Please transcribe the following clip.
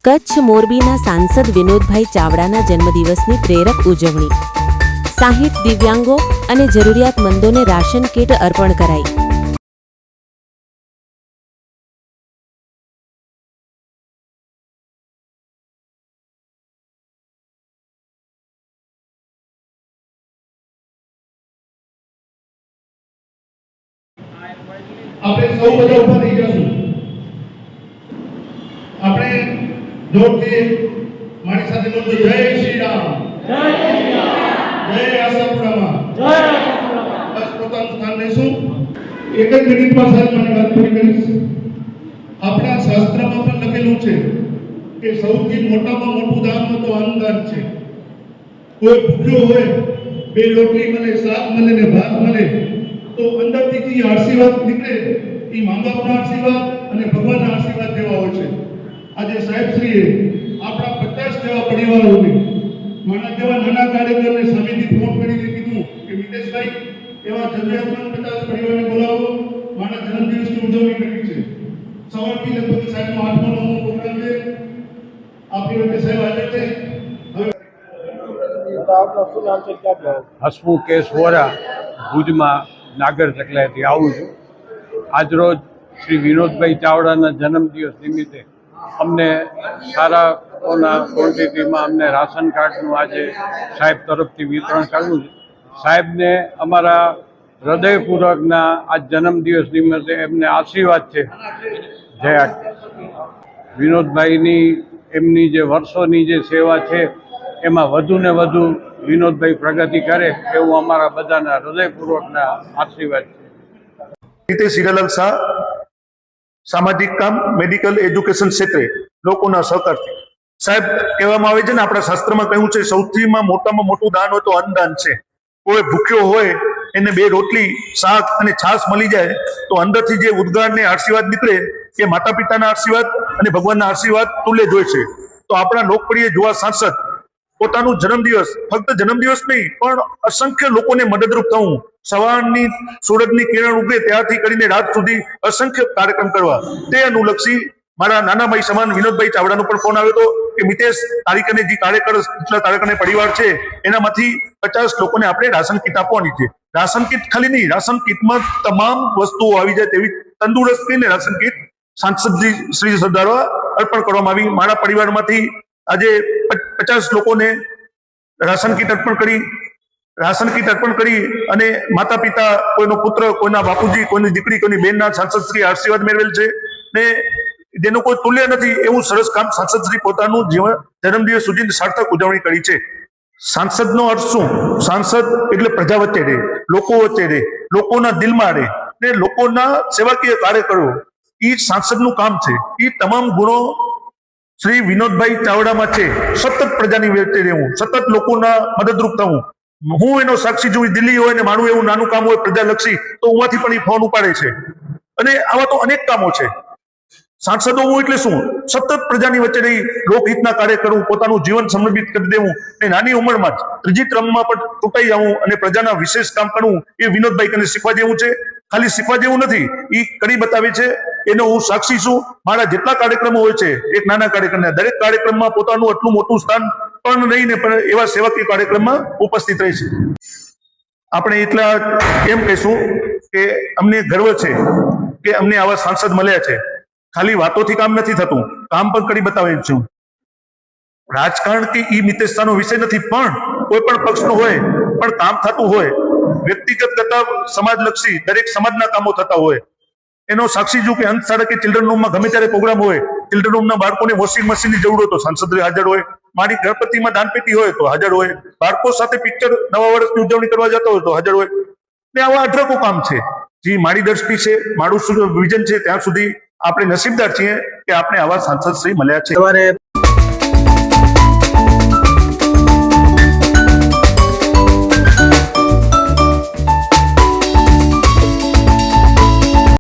કચ્છ મોરબીના સાંસદ વિનોદભાઈ ચાવડાના જન્મદિવસની પ્રેરક ઉજવણી। 60 દિવ્યાંગો અને જરૂરિયાતમંદોને રાશન કીટ અર્પણ કરાઈ। આપણે સૌ બધા ઉભા થઈ જશું। આપણે જોરથી મારી સાથે બોલજો, જય શ્રી રામ, જય શ્રી રામ, જય આશાપુરામાં, જય આશાપુરામાં। બસ પોતાનું સ્થાન લેશું। એક જ મિનિટમાં સાહેબ મને વાત પૂરી કરીશ। આપણા શાસ્ત્રમાં પણ લખેલું છે કે સૌથી મોટામાં મોટું દાન તો અન્નદાન છે। કોઈ ભૂખ્યો હોય, બે રોટલી મળે, શાક મળે ને ભાત મળે તો અંદરથી જે આશીર્વાદ નીકળે એ મા બાપના આશીર્વાદ અને ભગવાનના આશીર્વાદ જેવા હોય છે। આજે સાહેબશ્રીએ આપણા 50 જેવા પરિવારોને, મારા જેવા નાના કાર્યકરને સામેથી ફોન કરીને કીધું કે મિતેશભાઈ એવા જરૂરિયાતમંદ 50 પરિવારને બોલાવો, મારા જન્મદિવસની ઉજવણી કરવી છે। સવારથી લગભગ સાહેબનો 8મો 9મો પ્રોગ્રામ છે। આપણી વચ્ચે સાહેબ હાજર છે। હસમુખ કેસ વોરા ભુજમાં નાગર ચકલાથી આવું છું। આજરોજ શ્રી વિનોદભાઈ ચાવડાના જન્મદિવસ નિમિત્તે અમને સારાઓના ક્વોન્ટિટીમાં અમને રાશન કાર્ડનું આજે સાહેબ તરફથી વિતરણ કરવું છે। સાહેબને અમારા હૃદયપૂર્વકના આ જન્મદિવસ નિમિત્તે એમને આશીર્વાદ છે। જય વિનોદભાઈની એમની જે વર્ષોની જે સેવા છે એમાં વધુ ને વધુ વિનોદભાઈ પ્રગતિ કરે એવું અમારા બધાના હૃદયપૂર્વકના આશીર્વાદ છે। હિતેશ હીરાલાલ શાહ, સામાજિક કામ, મેડિકલ એજ્યુકેશન ક્ષેત્રે લોકોના સહકારથી। સાહેબ, કહેવામાં આવે છે ને, આપણા શાસ્ત્રમાં કહ્યું છે સૌથીમાં મોટામાં મોટું દાન હોય તો અન્નદાન છે। કોઈ ભૂખ્યો હોય એને 2 રોટલી, શાક અને છાશ મળી જાય તો અંદરથી જે ઉદ્ગાર ને આશીર્વાદ નીકળે એ માતા પિતાના આશીર્વાદ અને ભગવાનના આશીર્વાદ તુલ્ય જ હોય છે। તો આપણા લોકપ્રિય યુવા સાંસદ પોતાનું જન્મદિવસ ફક્ત જન્મદિવસ નહીં પણ અસંખ્ય લોકોને મદદરૂપ થવું, સવારની સૂરજની કિરણ ઉગે ત્યારથી કરીને રાત સુધી અસંખ્ય કાર્યક્રમ કરવા, તે અનુલક્ષી મારા નાના ભાઈ સમાન વિનોદભાઈ ચાવડાનો પણ ફોન આવ્યો હતો કે મિતેશ, તારીખને જે કાર્યકર પરિવાર છે એનામાંથી 50 લોકોને આપણે રાશન કીટ આપવાની છે। રાશન કીટ ખાલી નહીં, રાશન કીટમાં તમામ વસ્તુઓ આવી જાય તેવી તંદુરસ્તીને રાશન કીટ સાંસદજી શ્રી દ્વારા અર્પણ કરવામાં આવી। મારા પરિવારમાંથી આજે 50 લોકોને રાશન કીટ અર્પણ કરી અને માતા પિતા, કોઈનો પુત્ર, કોઈના બાપુજી, કોઈની દીકરી, કોઈની બહેનના સાંસદશ્રી આશીર્વાદ મેળવેલ છે ને જેનું કોઈ તુલ્ય નથી એવું સરસ કામ સાંસદશ્રી પોતાનું જન્મદિવસ સુધી સાર્થક ઉજવણી કરી છે। સાંસદનો અર્થ શું? સાંસદ એટલે પ્રજા વચ્ચે રહે, લોકો વચ્ચે રહે, લોકોના દિલમાં રહે ને લોકોના સેવાકીય કાર્ય કરવો, એ સાંસદનું કામ છે। એ તમામ ગુણો શ્રી વિનોદભાઈ ચાવડામાં છે। સતત પ્રજાની વચ્ચે રહેવું, સતત લોકોના મદદરૂપ થવું। હું એનો સાક્ષી છું, દિલ્હી હોય ને મારું એવું નાનું કામ હોય પ્રજાલક્ષી તો ઉમાંથી પણ એ ફોન ઉપાડે છે અને આવા તો અનેક કામો છે। સાંસદો હું એટલે શું? સતત પ્રજાની વચ્ચે રહી લોકહિતના કાર્ય કરવું, પોતાનું જીવન સમર્પિત કરી દેવું ને નાની ઉંમરમાં જ ત્રીજી ટર્મમાં પણ ચૂંટાઈ જવું અને પ્રજાના વિશેષ કામ કરવું એ વિનોદભાઈ કને શીખવા જેવું છે। ખાલી શીખવા જેવું નથી, એ કરી બતાવે છે, એનો હું સાક્ષી છું। મારા જેટલા કાર્યક્રમો હોય છે, એક નાના કાર્યક્રમના દરેક કાર્યક્રમમાં પોતાનું આટલું મોટું સ્થાન પણ રહીને પણ એવા સેવાકીય કાર્યક્રમમાં ઉપસ્થિત રહે છે। આપણે એટલા એમ કહીશું કે અમને ગર્વ છે કે અમને આવા સાંસદ મળ્યા છે। ખાલી વાતોથી કામ નથી થતું, કામ પણ કરી બતાવે છું। રાજકારણ કે ઈ મિતેશતાનો વિષય નથી, પણ કોઈ પણ પક્ષનો હોય પણ કામ થતું હોય, વ્યક્તિગત કરતા સમાજલક્ષી દરેક સમાજના કામો થતા હોય એનો સાક્ષી છું કે અંત શાળા કે ચિલ્ડ્રન હોમમાં ગમે ત્યારે પ્રોગ્રામ હોય, ચિલ્ડ્રન હોમના બાળકોને વોશિંગ મશીનની જરૂર હોય તો સાંસદ હાજર હોય, મારી ગણપતિમાં દાનપેટી હોય તો હાજર હોય, બાળકો સાથે પિક્ચર નવા વર્ષની ઉજવણી કરવા જતા હોય તો હાજર હોય ને આવા અઢળકો કામ છે। જે મારી દ્રષ્ટિ છે, મારું વિઝન છે, ત્યાં સુધી આપણે નસીબદાર છીએ કે આપણે આવા સાંસદ શ્રી મળ્યા છે।